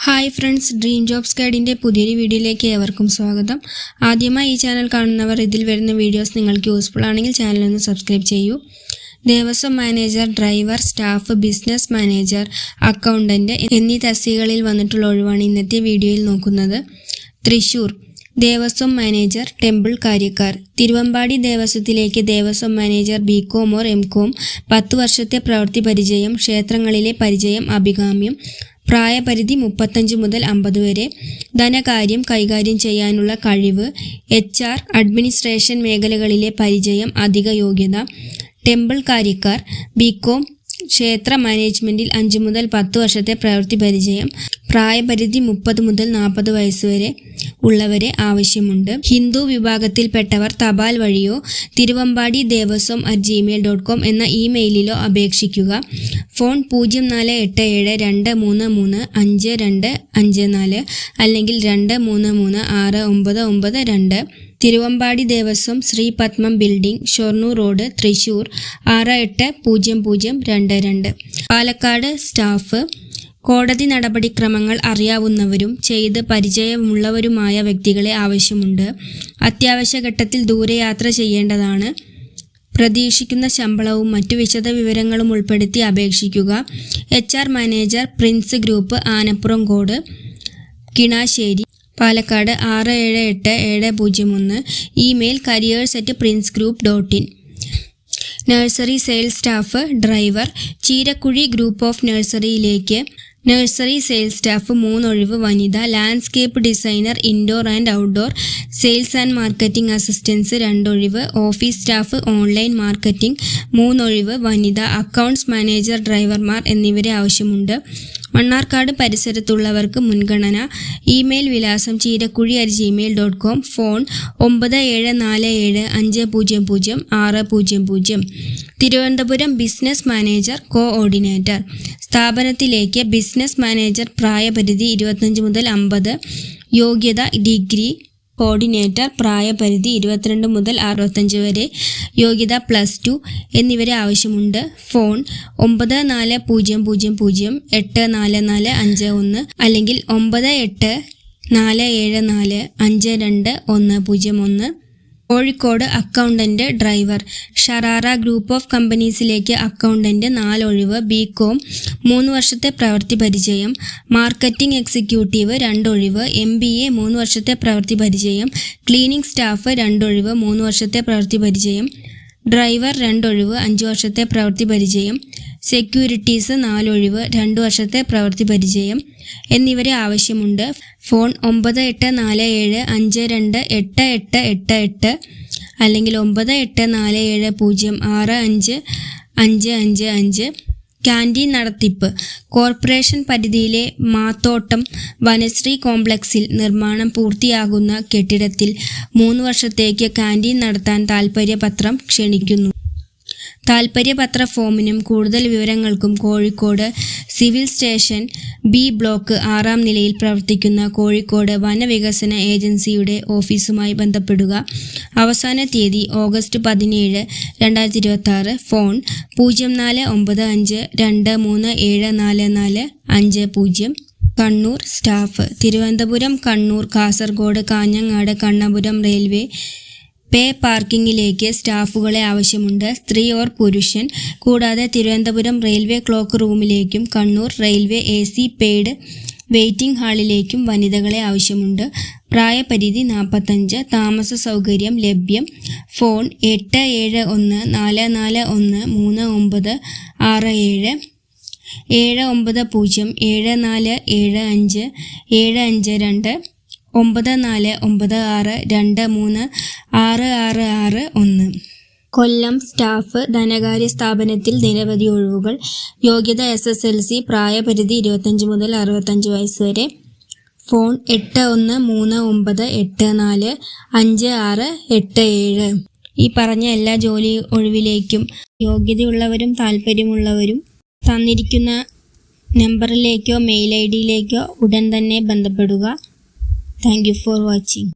Hi friends, dream jobs ഗൈഡിൻ്റെ പുതിയൊരു വീഡിയോയിലേക്ക് ഏവർക്കും സ്വാഗതം. ആദ്യമായി ഈ ചാനൽ കാണുന്നവർ ഇതിൽ വരുന്ന വീഡിയോസ് നിങ്ങൾക്ക് യൂസ്ഫുൾ ആണെങ്കിൽ ചാനലൊന്ന് സബ്സ്ക്രൈബ് ചെയ്യൂ. Devaswom manager, driver, staff, business manager, accountant എന്നീ തസ്തികകളിൽ വന്നിട്ടുള്ള ഒഴിവാണ് ഇന്നത്തെ വീഡിയോയിൽ നോക്കുന്നത്. തൃശ്ശൂർ ദേവസ്വം മാനേജർ, ടെമ്പിൾ കാര്യക്കാർ. തിരുവമ്പാടി ദേവസ്വത്തിലേക്ക് Devaswom manager BCom or MCom, 10 വർഷത്തെ പ്രവൃത്തി പരിചയം, ക്ഷേത്രങ്ങളിലെ പരിചയം, അഭികാമ്യം. പ്രായപരിധി 35 മുതൽ 50 വരെ. ധനകാര്യം കൈകാര്യം ചെയ്യാനുള്ള കഴിവ്, HR, അഡ്മിനിസ്ട്രേഷൻ മേഖലകളിലെ പരിചയം, അധിക യോഗ്യത. ടെമ്പിൾ കാര്യക്കാർ ബികോം, ക്ഷേത്ര മാനേജ്മെൻറ്റിൽ 5 മുതൽ 10 വർഷത്തെ പ്രവൃത്തി പരിചയം. പ്രായപരിധി 30 മുതൽ 40 വയസ്സ് വരെ ഉള്ളവരെ ആവശ്യമുണ്ട്. ഹിന്ദു വിഭാഗത്തിൽപ്പെട്ടവർ തപാൽ വഴിയോ തിരുവമ്പാടി ദേവസ്വം@gmail.com എന്ന ഇമെയിലിലോ അപേക്ഷിക്കുക. ഫോൺ 0487335254 അല്ലെങ്കിൽ 23369992. Thiruvambadi Devaswom, Sree Padmam building, Shoranur road, Thrissur 680022. Palakkad staff കോടതി നടപടിക്രമങ്ങൾ അറിയാവുന്നവരും ചെയ്ത് പരിചയമുള്ളവരുമായ വ്യക്തികളെ ആവശ്യമുണ്ട്. അത്യാവശ്യ ഘട്ടത്തിൽ ദൂരയാത്ര ചെയ്യേണ്ടതാണ്. പ്രതീക്ഷിക്കുന്ന ശമ്പളവും മറ്റു വിശദ വിവരങ്ങളും ഉൾപ്പെടുത്തി അപേക്ഷിക്കുക. HR manager, Prince group, Anappuram Kode, Kinassery, Palakkad 678701. Email careers@princegroup.in. Nursery sales staff, driver. Cheerakuzhi group of നഴ്സറിയിലേക്ക് നഴ്സറി സെയിൽസ് സ്റ്റാഫ് 3 ഒഴിവ്, വനിത. Landscape designer, indoor and outdoor. Sales and marketing assistance 2 ഒഴിവ്. ഓഫീസ് സ്റ്റാഫ്, ഓൺലൈൻ മാർക്കറ്റിംഗ് 3 ഒഴിവ്, വനിത. അക്കൗണ്ട്സ് മാനേജർ, ഡ്രൈവർമാർ എന്നിവരെ ആവശ്യമുണ്ട്. മണ്ണാർക്കാട് പരിസരത്തുള്ളവർക്ക് മുൻഗണന. ഇമെയിൽ വിലാസം ചീരക്കുഴി@gmail.com. Phone 9747500600. Thiruvananthapuram business manager, coordinator. സ്ഥാപനത്തിലേക്ക് ബിസിനസ് മാനേജർ. പ്രായപരിധി 25 മുതൽ 50. യോഗ്യത ഡിഗ്രി. കോർഡിനേറ്റർ പ്രായപരിധി 22 മുതൽ 65 വരെ. യോഗ്യത +2 എന്നിവരെ ആവശ്യമുണ്ട്. ഫോൺ 9400844551 അല്ലെങ്കിൽ 9847452101. Kozhikode accountant, driver. Sharara group of കമ്പനീസിലേക്ക് അക്കൗണ്ടന്റ് 4 ഒഴിവ്, ബികോം 3 വർഷത്തെ പ്രവൃത്തി പരിചയം. മാർക്കറ്റിംഗ് എക്സിക്യൂട്ടീവ് 2 ഒഴിവ്, MBA 3 വർഷത്തെ പ്രവൃത്തി പരിചയം. ക്ലീനിംഗ് സ്റ്റാഫ് 2 ഒഴിവ്, 3 വർഷത്തെ പ്രവൃത്തി പരിചയം. ഡ്രൈവർ 2 ഒഴിവ്, 5 വർഷത്തെ പ്രവൃത്തി പരിചയം. സെക്യൂരിറ്റീസ് 4 ഒഴിവ്, 2 വർഷത്തെ പ്രവൃത്തി പരിചയം എന്നിവരെ ആവശ്യമുണ്ട്. ഫോൺ 9847528888 അല്ലെങ്കിൽ 9847065555. ക്യാൻറ്റീൻ നടത്തിപ്പ്. കോർപ്പറേഷൻ പരിധിയിലെ മാത്തോട്ടം വനശ്രീ കോംപ്ലക്സിൽ നിർമ്മാണം പൂർത്തിയാകുന്ന കെട്ടിടത്തിൽ 3 വർഷത്തേക്ക് ക്യാൻറ്റീൻ നടത്താൻ താൽപ്പര്യപത്രം ക്ഷണിക്കുന്നു. താൽപ്പര്യപത്ര ഫോമിനും കൂടുതൽ വിവരങ്ങൾക്കും Kozhikode civil station B block 6-ാം നിലയിൽ പ്രവർത്തിക്കുന്ന കോഴിക്കോട് വനവികസന ഏജൻസിയുടെ ഓഫീസുമായി ബന്ധപ്പെടുക. അവസാന തീയതി August 17, 2026. Phone 0455237445. Kannur staff. Thiruvananthapuram, Kannur, Kasaragod, Kanhangad, Kannapuram railway pay പാർക്കിങ്ങിലേക്ക് സ്റ്റാഫുകളെ ആവശ്യമുണ്ട്. സ്ത്രീ ഓർ പുരുഷൻ. കൂടാതെ തിരുവനന്തപുരം റെയിൽവേ ക്ലോക്ക് റൂമിലേക്കും Kannur railway AC paid waiting ഹാളിലേക്കും വനിതകളെ ആവശ്യമുണ്ട്. പ്രായപരിധി 45. താമസ സൗകര്യം ലഭ്യം. ഫോൺ 8714413967 79074757552 9496236661. കൊല്ലം സ്റ്റാഫ്. ധനകാര്യ സ്ഥാപനത്തിൽ നിരവധി ഒഴിവുകൾ. യോഗ്യത SSLC. പ്രായപരിധി 25 മുതൽ 65 വയസ്സ് വരെ. ഫോൺ 8130845687. ഈ പറഞ്ഞ എല്ലാ ജോലി ഒഴിവിലേക്കും യോഗ്യതയുള്ളവരും താൽപ്പര്യമുള്ളവരും തന്നിരിക്കുന്ന നമ്പറിലേക്കോ മെയിൽ ID യിലേക്കോ ഉടൻ തന്നെ ബന്ധപ്പെടുക. Thank you for watching.